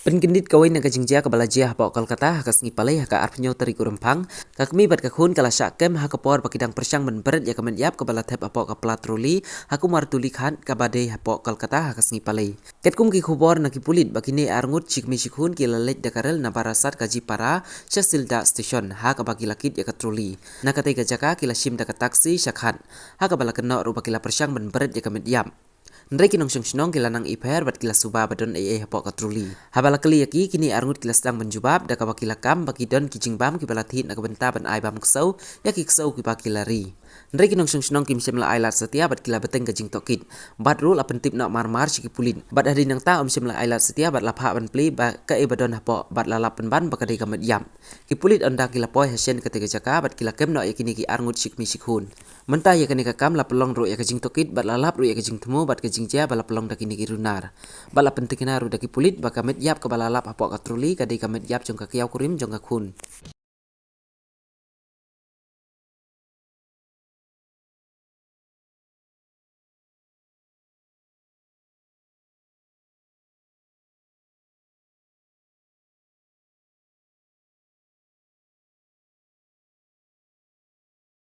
Penkindit kawin na kajingja kabalajia hapa Kolkata hakas ngipalay haka arpnyo tari kurempang kakmi bat kakun kala syakem hakapor pakidang persyang menberet ya kamen yap kabala thep hapa kaplatroli haku martuli khan kabade hapa Kolkata hakas ngipalay ketkum ki khubor na kipulit bakine arngut chikmi chikhun ki lalet dakarel na barasat kaji para chasilda station ha kabagi lakit ya katroli na katai kajaka kila shim da taksi syakhan ha kabala kena rupa kila persyang menberet ya kamen yap Nre kinong syong kila nang iper bat kila suba badon hapok katruli. Habala kali yaki kini arngut kila sedang menjubab da kabakila kam baki don kijing bam ki balathit na kabenta ban ai bam ksau yaki ksau ki bakila ri. Nre kinong syong kim semla ailat setia bat kila beteng kajing tokit. Bat rul apen tip nak marmar siki pulin. Bat hari nang ta semla ailat setia bat lapha ban pli ba ka e badon hapok bat lalap ban bakadai kamet yam. Ki pulit onda kila poi hasen ketika jaka bat kila kem no yakini ki arngut sikmi sikhun. Mentah ya kini kakam la pelong ru ya kajing tokit bat lalap ru ya kajing temu bat kajing jia bala pelong daki niki runar. Bala pentikina ru daki pulit baka met yap ke bala lap hapok katruli kadai kamet yap jong kakiau kurim jong kakun.